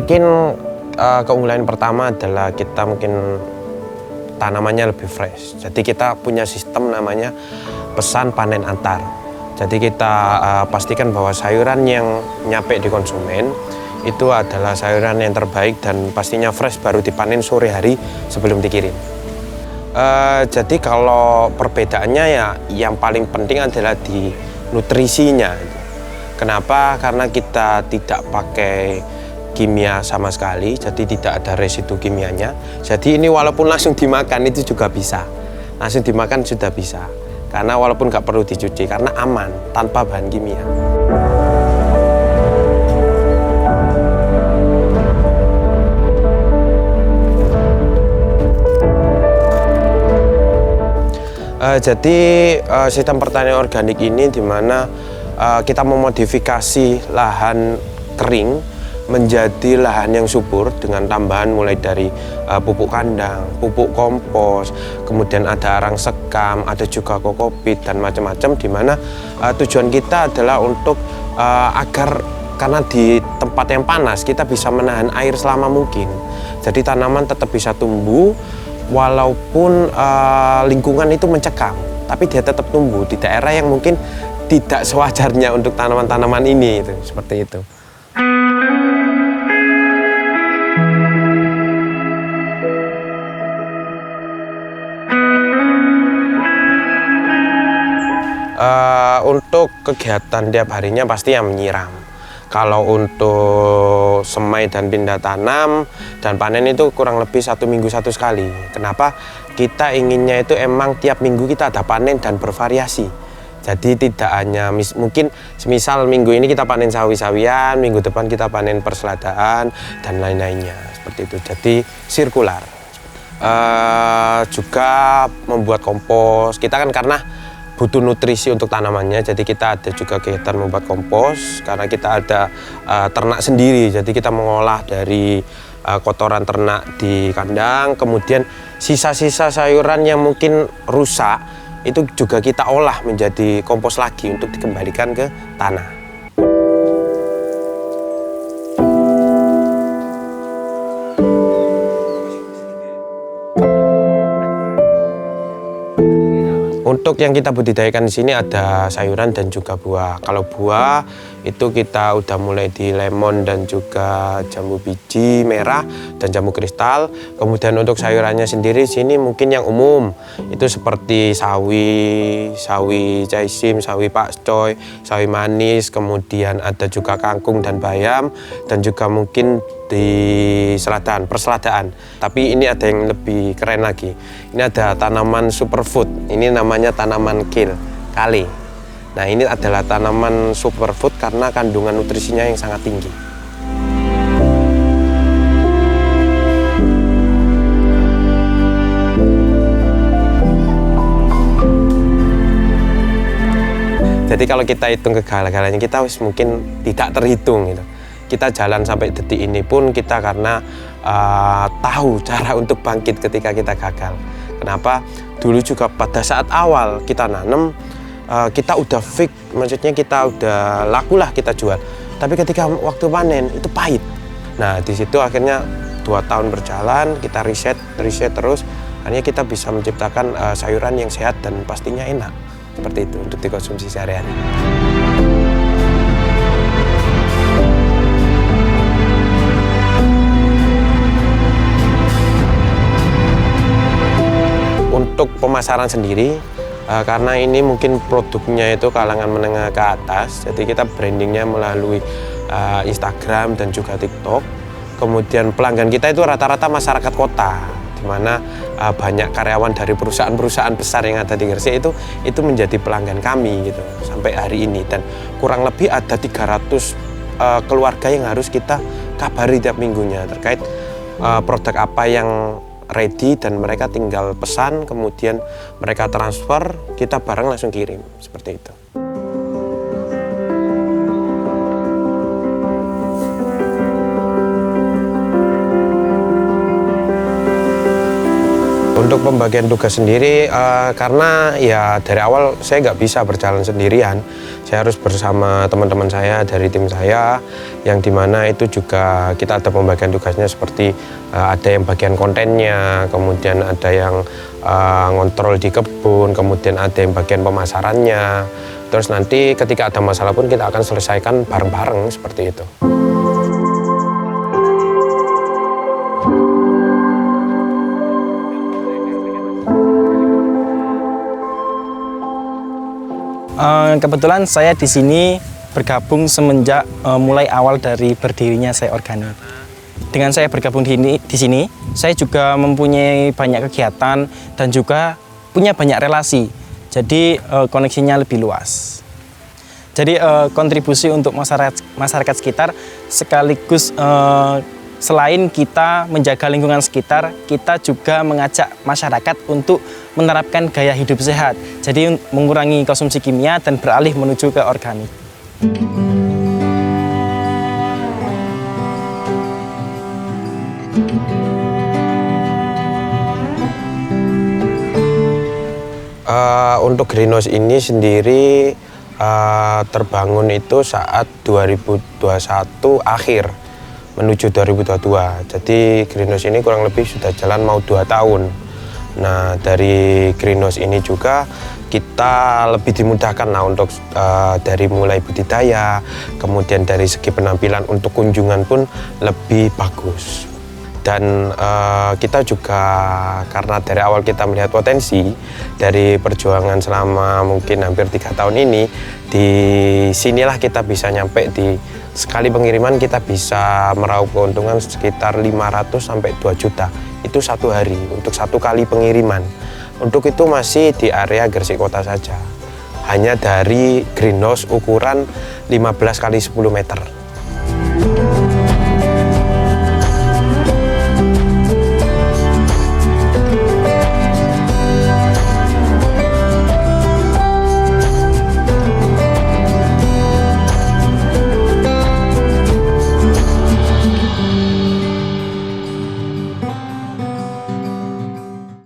Mungkin keunggulan pertama adalah kita mungkin tanamannya lebih fresh. Jadi kita punya sistem namanya pesan panen antar. Jadi kita pastikan bahwa sayuran yang nyampe di konsumen itu adalah sayuran yang terbaik dan pastinya fresh, baru dipanen sore hari sebelum dikirim. Jadi kalau perbedaannya ya yang paling penting adalah di nutrisinya. Kenapa? Karena kita tidak pakai kimia sama sekali, jadi tidak ada residu kimianya. Jadi ini walaupun langsung dimakan itu juga bisa, langsung dimakan sudah bisa. Karena walaupun nggak perlu dicuci, karena aman, tanpa bahan kimia. Jadi sistem pertanian organik ini di mana kita memodifikasi lahan kering menjadi lahan yang subur dengan tambahan mulai dari pupuk kandang, pupuk kompos, kemudian ada arang sekam, ada juga kokopit dan macam-macam, di mana tujuan kita adalah untuk agar karena di tempat yang panas kita bisa menahan air selama mungkin. Jadi tanaman tetap bisa tumbuh walaupun lingkungan itu mencekam, tapi dia tetap tumbuh di daerah yang mungkin tidak sewajarnya untuk tanaman-tanaman ini, itu seperti itu. Untuk kegiatan tiap harinya pasti yang menyiram. Kalau untuk semai dan pindah tanam dan panen itu kurang lebih 1 minggu 1 kali. Kenapa? Kita inginnya itu emang tiap minggu kita ada panen dan bervariasi. Jadi tidak hanya mungkin semisal minggu ini kita panen sawi-sawian, minggu depan kita panen perseladaan dan lain-lainnya seperti itu. Jadi sirkular. Juga membuat kompos. Kita kan karena butuh nutrisi untuk tanamannya, jadi kita ada juga kegiatan membuat kompos karena kita ada ternak sendiri, jadi kita mengolah dari kotoran ternak di kandang, kemudian sisa-sisa sayuran yang mungkin rusak itu juga kita olah menjadi kompos lagi untuk dikembalikan ke tanah. Untuk yang kita budidayakan di sini ada sayuran dan juga buah. Kalau buah itu kita udah mulai di lemon dan juga jambu biji merah dan jambu kristal. Kemudian untuk sayurannya sendiri sini mungkin yang umum itu seperti sawi caisim, sawi pakcoy, sawi manis, kemudian ada juga kangkung dan bayam, dan juga mungkin di perseladaan. Tapi ini ada yang lebih keren lagi. Ini ada tanaman superfood. Ini namanya tanaman kale. Nah, ini adalah tanaman superfood karena kandungan nutrisinya yang sangat tinggi. Jadi kalau kita hitung kegagalannya kita mungkin tidak terhitung gitu. Kita jalan sampai detik ini pun kita karena tahu cara untuk bangkit ketika kita gagal. Kenapa? Dulu juga pada saat awal kita nanam, kita udah fix, maksudnya kita udah lakulah kita jual. Tapi ketika waktu panen itu pahit. Nah di situ akhirnya 2 tahun berjalan, kita riset terus, akhirnya kita bisa menciptakan sayuran yang sehat dan pastinya enak. Seperti itu untuk dikonsumsi sehari-hari. Untuk pemasaran sendiri, karena ini mungkin produknya itu kalangan menengah ke atas, jadi kita brandingnya melalui Instagram dan juga TikTok. Kemudian pelanggan kita itu rata-rata masyarakat kota, di mana banyak karyawan dari perusahaan-perusahaan besar yang ada di Gresik itu menjadi pelanggan kami gitu sampai hari ini. Dan kurang lebih ada 300 keluarga yang harus kita kabari tiap minggunya terkait produk apa yang ready, dan mereka tinggal pesan, kemudian mereka transfer, kita bareng langsung kirim, seperti itu. Untuk pembagian tugas sendiri, karena ya dari awal saya nggak bisa berjalan sendirian, saya harus bersama teman-teman saya dari tim saya, yang dimana itu juga kita ada pembagian tugasnya seperti ada yang bagian kontennya, kemudian ada yang ngontrol di kebun, kemudian ada yang bagian pemasarannya. Terus nanti ketika ada masalah pun kita akan selesaikan bareng-bareng seperti itu. Kebetulan saya di sini bergabung semenjak mulai awal dari berdirinya Saya Organik. Dengan saya bergabung di sini, saya juga mempunyai banyak kegiatan dan juga punya banyak relasi. Jadi koneksinya lebih luas. Jadi kontribusi untuk masyarakat sekitar sekaligus selain kita menjaga lingkungan sekitar, kita juga mengajak masyarakat untuk menerapkan gaya hidup sehat. Jadi mengurangi konsumsi kimia dan beralih menuju ke organik. Untuk greenhouse ini sendiri terbangun itu saat 2021 akhir menuju 2022. Jadi greenhouse ini kurang lebih sudah jalan mau 2 tahun. Nah, dari greenhouse ini juga kita lebih dimudahkan untuk dari mulai budidaya, kemudian dari segi penampilan untuk kunjungan pun lebih bagus. Dan kita juga karena dari awal kita melihat potensi dari perjuangan selama mungkin hampir 3 tahun ini, di sinilah kita bisa nyampe di sekali pengiriman kita bisa meraup keuntungan sekitar 500 sampai 2 juta. Itu satu hari untuk 1 kali pengiriman. Untuk itu masih di area Gresik Kota saja. Hanya dari greenhouse ukuran 15 kali 10 meter.